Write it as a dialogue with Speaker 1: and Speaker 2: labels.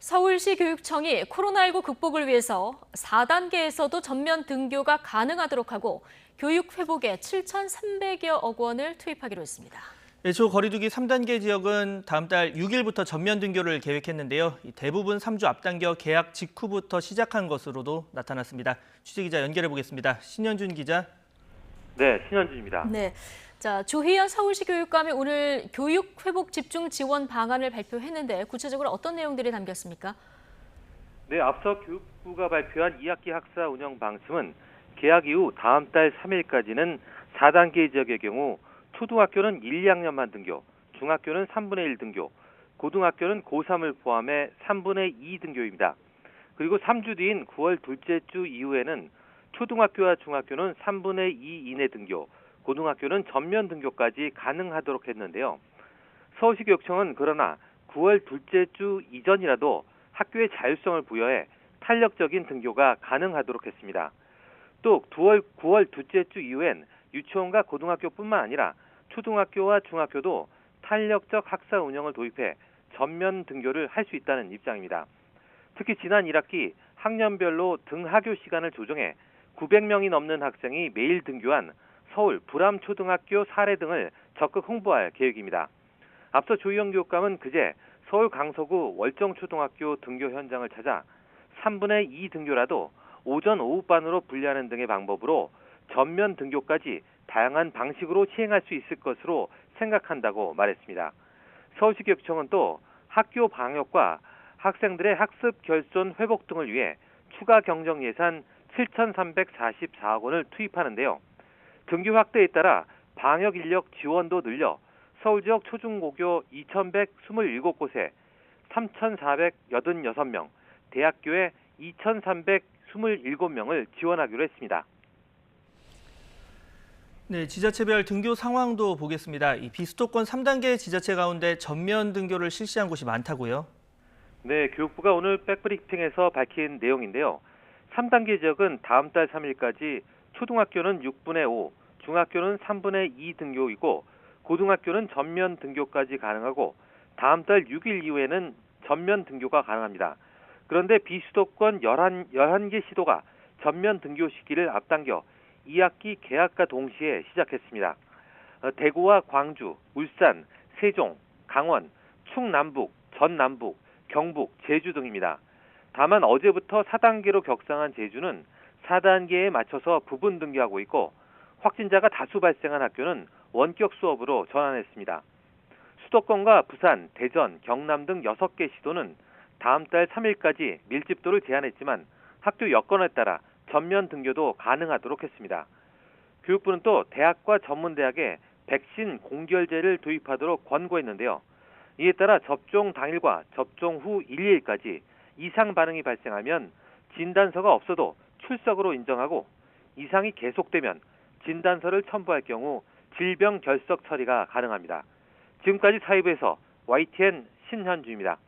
Speaker 1: 서울시 교육청이 코로나19 극복을 위해서 4단계에서도 전면 등교가 가능하도록 하고 교육 회복에 7,300여억 원을 투입하기로 했습니다.
Speaker 2: 초 거리두기 3단계 지역은 다음 달 6일부터 전면 등교를 계획했는데요. 대부분 3주 앞당겨 개학 직후부터 시작한 것으로도 나타났습니다. 취재기자 연결해 보겠습니다. 신현준 기자.
Speaker 3: 네, 신현준입니다.
Speaker 1: 네. 자, 조희연 서울시 교육감이 오늘 교육 회복 집중 지원 방안을 발표했는데 구체적으로 어떤 내용들이 담겼습니까?
Speaker 3: 네, 앞서 교육부가 발표한 2학기 학사 운영 방침은 개학 이후 다음 달 3일까지는 4단계 지역의 경우 초등학교는 1, 2학년만 등교, 중학교는 3분의 1 등교, 고등학교는 고3을 포함해 3분의 2 등교입니다. 그리고 3주 뒤인 9월 둘째 주 이후에는 초등학교와 중학교는 3분의 2 이내 등교, 고등학교는 전면 등교까지 가능하도록 했는데요. 서울시 교육청은 그러나 9월 둘째 주 이전이라도 학교에 자율성을 부여해 탄력적인 등교가 가능하도록 했습니다. 또 9월 둘째 주 이후엔 유치원과 고등학교뿐만 아니라 초등학교와 중학교도 탄력적 학사 운영을 도입해 전면 등교를 할 수 있다는 입장입니다. 특히 지난 1학기 학년별로 등하교 시간을 조정해 900명이 넘는 학생이 매일 등교한 서울 불암초등학교 사례 등을 적극 홍보할 계획입니다. 앞서 조희연 교육감은 그제 서울 강서구 월정초등학교 등교 현장을 찾아 3분의 2 등교라도 오전 오후반으로 분리하는 등의 방법으로 전면 등교까지 다양한 방식으로 시행할 수 있을 것으로 생각한다고 말했습니다. 서울시 교육청은 또 학교 방역과 학생들의 학습 결손 회복 등을 위해 추가 경정 예산 7,344억 원을 투입하는데요. 등교 확대에 따라 방역 인력 지원도 늘려 서울 지역 초중고교 2,127곳에 3,486명, 대학교에 2,327명을 지원하기로 했습니다.
Speaker 2: 네, 지자체별 등교 상황도 보겠습니다. 이 비수도권 3단계 지자체 가운데 전면 등교를 실시한 곳이 많다고요?
Speaker 3: 네, 교육부가 오늘 백브리핑에서 밝힌 내용인데요. 3단계 지역은 다음 달 3일까지 초등학교는 6분의 5, 중학교는 3분의 2 등교이고 고등학교는 전면 등교까지 가능하고 다음 달 6일 이후에는 전면 등교가 가능합니다. 그런데 비수도권 11개 시도가 전면 등교 시기를 앞당겨 2학기 개학과 동시에 시작했습니다. 대구와 광주, 울산, 세종, 강원, 충남북, 전남북, 경북, 제주 등입니다. 다만 어제부터 4단계로 격상한 제주는 4단계에 맞춰서 부분 등교하고 있고 확진자가 다수 발생한 학교는 원격 수업으로 전환했습니다. 수도권과 부산, 대전, 경남 등 6개 시도는 다음 달 3일까지 밀집도를 제한했지만 학교 여건에 따라 전면 등교도 가능하도록 했습니다. 교육부는 또 대학과 전문대학에 백신 공결제를 도입하도록 권고했는데요. 이에 따라 접종 당일과 접종 후 1일까지 이상 반응이 발생하면 진단서가 없어도 출석으로 인정하고 이상이 계속되면 진단서를 첨부할 경우 질병 결석 처리가 가능합니다. 지금까지 사회부에서 YTN 신현주입니다.